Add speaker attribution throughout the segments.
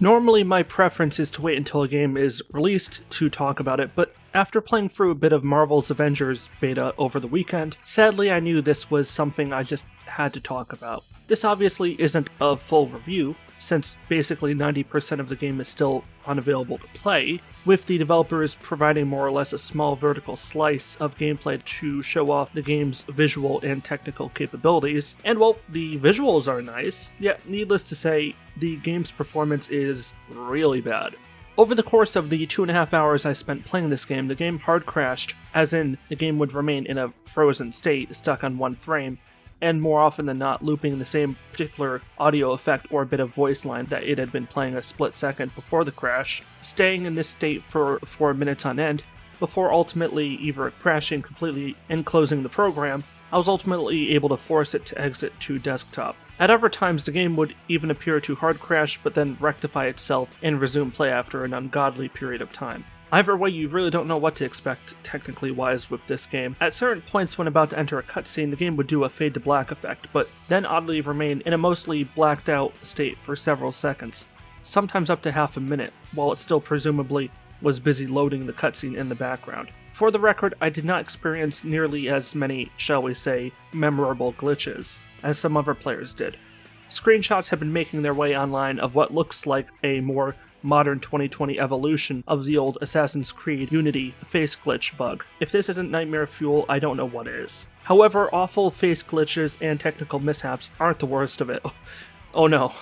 Speaker 1: Normally my preference is to wait until a game is released to talk about it, but after playing through a bit of Marvel's Avengers beta over the weekend, sadly I knew this was something I just had to talk about. This obviously isn't a full review, since basically 90% of the game is still unavailable to play, with the developers providing more or less a small vertical slice of gameplay to show off the game's visual and technical capabilities. And while the visuals are nice, yet needless to say, the game's performance is really bad. Over the course of the 2.5 hours I spent playing this game, the game hard crashed, as in the game would remain in a frozen state, stuck on one frame, and more often than not looping the same particular audio effect or bit of voice line that it had been playing a split second before the crash, staying in this state for 4 minutes on end, before ultimately either crashing completely and closing the program. I was ultimately able to force it to exit to desktop. At other times the game would even appear to hard crash but then rectify itself and resume play after an ungodly period of time. Either way, you really don't know what to expect technically wise with this game. At certain points when about to enter a cutscene, the game would do a fade to black effect, but then oddly remain in a mostly blacked out state for several seconds, sometimes up to half a minute, while it still presumably was busy loading the cutscene in the background. For the record, I did not experience nearly as many, shall we say, memorable glitches as some other players did. Screenshots have been making their way online of what looks like a more modern 2020 evolution of the old Assassin's Creed Unity face glitch bug. If this isn't nightmare fuel, I don't know what is. However, awful face glitches and technical mishaps aren't the worst of it. Oh no.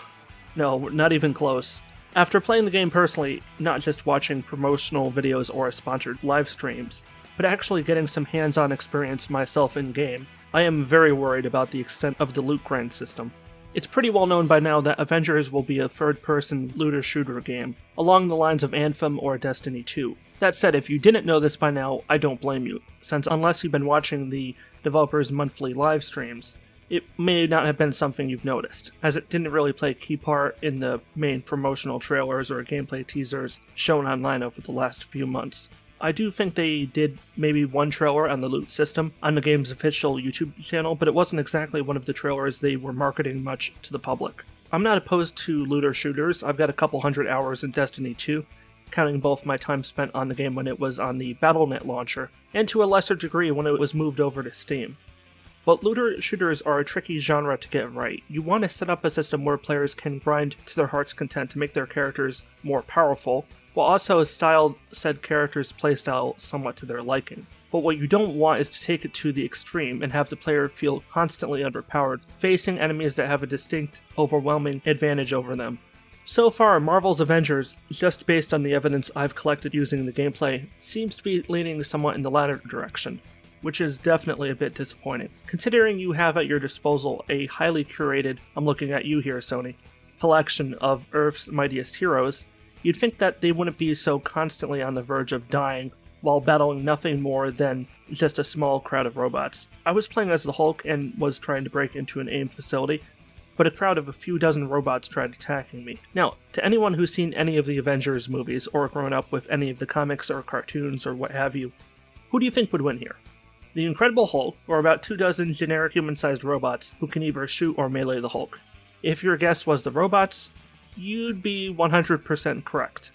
Speaker 1: No, not even close. After playing the game personally, not just watching promotional videos or sponsored live streams, but actually getting some hands-on experience myself in-game, I am very worried about the extent of the loot grind system. It's pretty well known by now that Avengers will be a third-person looter-shooter game, along the lines of Anthem or Destiny 2. That said, if you didn't know this by now, I don't blame you, since unless you've been watching the developers' monthly live streams, it may not have been something you've noticed, as it didn't really play a key part in the main promotional trailers or gameplay teasers shown online over the last few months. I do think they did maybe one trailer on the loot system on the game's official YouTube channel, but it wasn't exactly one of the trailers they were marketing much to the public. I'm not opposed to looter shooters. I've got a couple hundred hours in Destiny 2, counting both my time spent on the game when it was on the Battle.net launcher, and to a lesser degree when it was moved over to Steam. But looter shooters are a tricky genre to get right. You want to set up a system where players can grind to their heart's content to make their characters more powerful, while also style said character's playstyle somewhat to their liking. But what you don't want is to take it to the extreme and have the player feel constantly underpowered, facing enemies that have a distinct, overwhelming advantage over them. So far, Marvel's Avengers, just based on the evidence I've collected using the gameplay, seems to be leaning somewhat in the latter direction, which is definitely a bit disappointing. Considering you have at your disposal a highly curated, I'm looking at you here Sony, collection of Earth's mightiest heroes, you'd think that they wouldn't be so constantly on the verge of dying while battling nothing more than just a small crowd of robots. I was playing as the Hulk and was trying to break into an AIM facility, but a crowd of a few dozen robots tried attacking me. Now, to anyone who's seen any of the Avengers movies or grown up with any of the comics or cartoons or what have you, who do you think would win here? The Incredible Hulk, or about 24 generic human-sized robots who can either shoot or melee the Hulk? If your guess was the robots, you'd be 100% correct.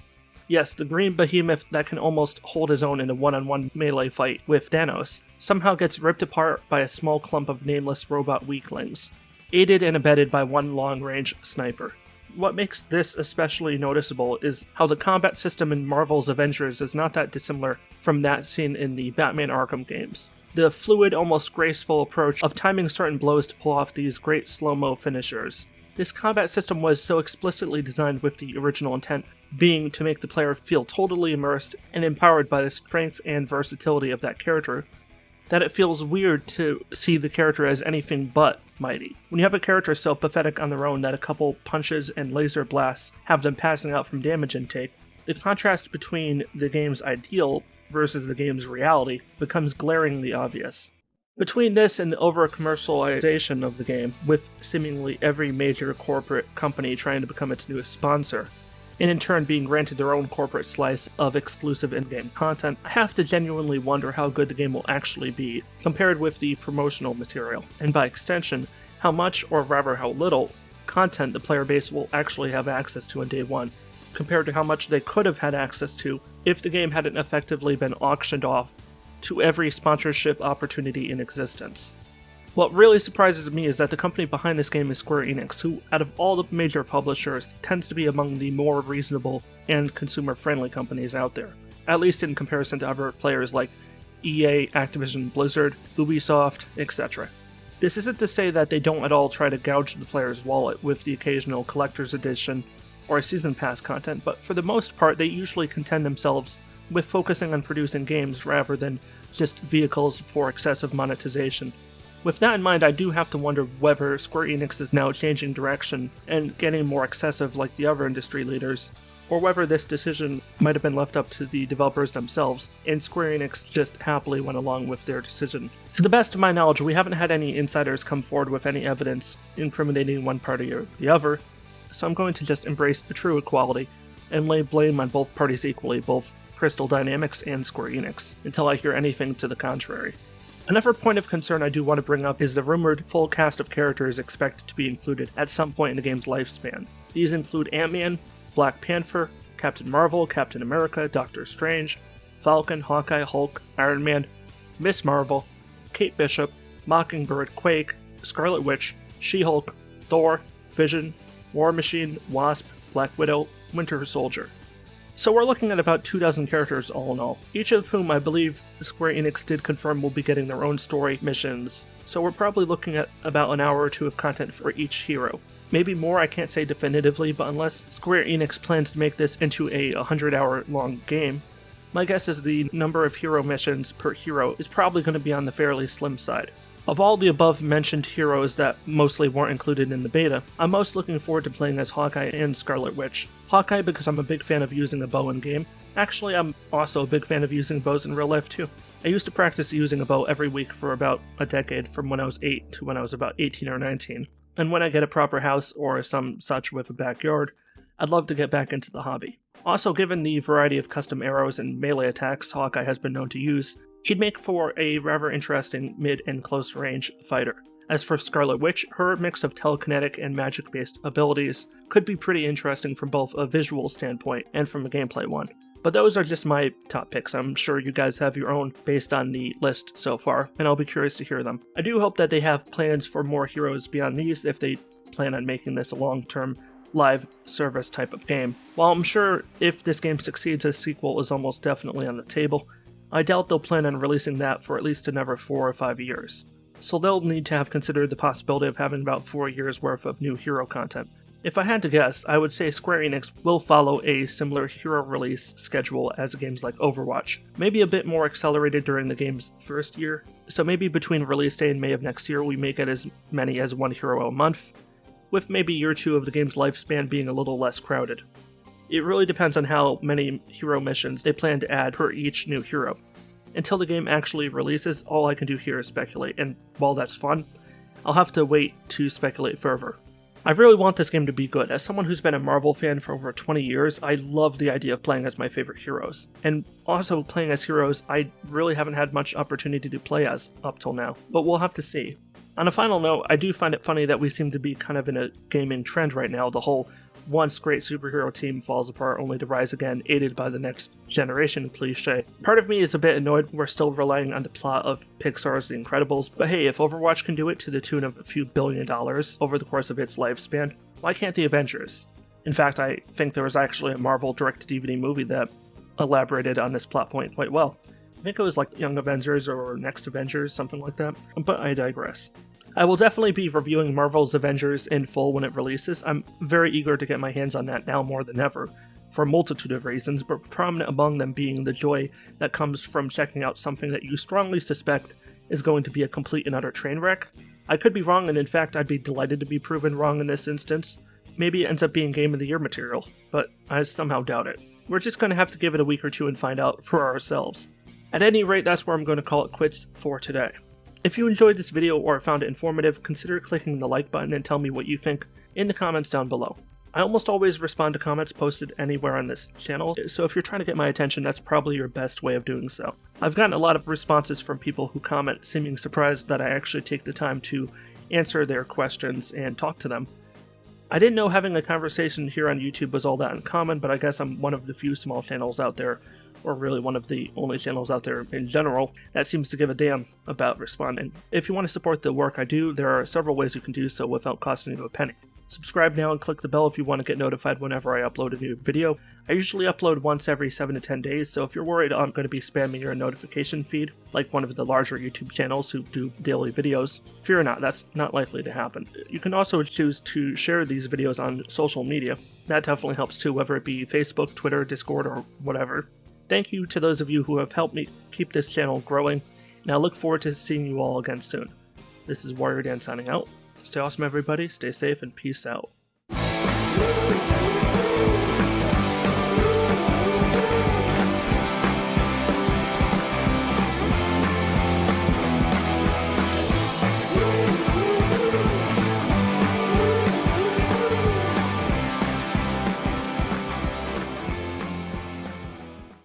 Speaker 1: Yes, the green behemoth that can almost hold his own in a one-on-one melee fight with Thanos somehow gets ripped apart by a small clump of nameless robot weaklings, aided and abetted by one long-range sniper. What makes this especially noticeable is how the combat system in Marvel's Avengers is not that dissimilar from that seen in the Batman Arkham games. The fluid, almost graceful approach of timing certain blows to pull off these great Slo-Mo finishers. This combat system was so explicitly designed with the original intent being to make the player feel totally immersed and empowered by the strength and versatility of that character, that it feels weird to see the character as anything but mighty. When you have a character so pathetic on their own that a couple punches and laser blasts have them passing out from damage intake, the contrast between the game's ideal versus the game's reality becomes glaringly obvious. Between this and the over-commercialization of the game, with seemingly every major corporate company trying to become its newest sponsor, and in turn being granted their own corporate slice of exclusive in-game content, I have to genuinely wonder how good the game will actually be, compared with the promotional material, and by extension, how much, or rather how little, content the player base will actually have access to on day one, compared to how much they could have had access to if the game hadn't effectively been auctioned off to every sponsorship opportunity in existence. What really surprises me is that the company behind this game is Square Enix, who, out of all the major publishers, tends to be among the more reasonable and consumer-friendly companies out there, at least in comparison to other players like EA, Activision Blizzard, Ubisoft, etc. This isn't to say that they don't at all try to gouge the player's wallet with the occasional collector's edition or season pass content, but for the most part they usually content themselves with focusing on producing games rather than just vehicles for excessive monetization. With that in mind, I do have to wonder whether Square Enix is now changing direction and getting more excessive like the other industry leaders, or whether this decision might have been left up to the developers themselves, and Square Enix just happily went along with their decision. To the best of my knowledge, we haven't had any insiders come forward with any evidence incriminating one party or the other, so I'm going to just embrace the true equality and lay blame on both parties equally, both Crystal Dynamics and Square Enix, until I hear anything to the contrary. Another point of concern I do want to bring up is the rumored full cast of characters expected to be included at some point in the game's lifespan. These include Ant-Man, Black Panther, Captain Marvel, Captain America, Doctor Strange, Falcon, Hawkeye, Hulk, Iron Man, Miss Marvel, Kate Bishop, Mockingbird, Quake, Scarlet Witch, She-Hulk, Thor, Vision, War Machine, Wasp, Black Widow, Winter Soldier. So we're looking at about 24 characters all in all, each of whom I believe Square Enix did confirm will be getting their own story missions, so we're probably looking at about an hour or two of content for each hero. Maybe more, I can't say definitively, but unless Square Enix plans to make this into a 100-hour long game, my guess is the number of hero missions per hero is probably going to be on the fairly slim side. Of all the above-mentioned heroes that mostly weren't included in the beta, I'm most looking forward to playing as Hawkeye and Scarlet Witch. Hawkeye because I'm a big fan of using a bow in-game. Actually, I'm also a big fan of using bows in real life too. I used to practice using a bow every week for about a decade, from when I was 8 to when I was about 18 or 19. And when I get a proper house or some such with a backyard, I'd love to get back into the hobby. Also, given the variety of custom arrows and melee attacks Hawkeye has been known to use, he'd make for a rather interesting mid and close range fighter. As for Scarlet Witch, her mix of telekinetic and magic-based abilities could be pretty interesting from both a visual standpoint and from a gameplay one. But those are just my top picks. I'm sure you guys have your own based on the list so far, and I'll be curious to hear them. I do hope that they have plans for more heroes beyond these if they plan on making this a long-term live service type of game. While I'm sure if this game succeeds, a sequel is almost definitely on the table, I doubt they'll plan on releasing that for at least another 4 or 5 years. So they'll need to have considered the possibility of having about 4 years worth of new hero content. If I had to guess, I would say Square Enix will follow a similar hero release schedule as games like Overwatch, maybe a bit more accelerated during the game's first year, so maybe between release day and May of next year we may get as many as 1 hero a month, with maybe year 2 of the game's lifespan being a little less crowded. It really depends on how many hero missions they plan to add per each new hero. Until the game actually releases, all I can do here is speculate, and while that's fun, I'll have to wait to speculate further. I really want this game to be good. As someone who's been a Marvel fan for over 20 years, I love the idea of playing as my favorite heroes. And also playing as heroes I really haven't had much opportunity to play as up till now, but we'll have to see. On a final note, I do find it funny that we seem to be kind of in a gaming trend right now, the whole once great superhero team falls apart only to rise again, aided by the next generation cliche. Part of me is a bit annoyed we're still relying on the plot of Pixar's The Incredibles, but hey, if Overwatch can do it to the tune of a few $1 billion over the course of its lifespan, why can't the Avengers? In fact, I think there was actually a Marvel direct-to-DVD movie that elaborated on this plot point quite well. I think it was like Young Avengers or Next Avengers, something like that, but I digress. I will definitely be reviewing Marvel's Avengers in full when it releases. I'm very eager to get my hands on that now more than ever, for a multitude of reasons, but prominent among them being the joy that comes from checking out something that you strongly suspect is going to be a complete and utter train wreck. I could be wrong, and in fact I'd be delighted to be proven wrong in this instance. Maybe it ends up being Game of the Year material, but I somehow doubt it. We're just going to have to give it a week or two and find out for ourselves. At any rate, that's where I'm going to call it quits for today. If you enjoyed this video or found it informative, consider clicking the like button and tell me what you think in the comments down below. I almost always respond to comments posted anywhere on this channel, so if you're trying to get my attention, that's probably your best way of doing so. I've gotten a lot of responses from people who comment seeming surprised that I actually take the time to answer their questions and talk to them. I didn't know having a conversation here on YouTube was all that uncommon, but I guess I'm one of the few small channels out there, or really one of the only channels out there in general, that seems to give a damn about responding. If you want to support the work I do, there are several ways you can do so without costing you a penny. Subscribe now and click the bell if you want to get notified whenever I upload a new video. I usually upload once every 7 to 10 days, so if you're worried I'm going to be spamming your notification feed, like one of the larger YouTube channels who do daily videos, fear not, that's not likely to happen. You can also choose to share these videos on social media. That definitely helps too, whether it be Facebook, Twitter, Discord, or whatever. Thank you to those of you who have helped me keep this channel growing, and I look forward to seeing you all again soon. This is WarriorDan signing out. Stay awesome, everybody. Stay safe and peace out.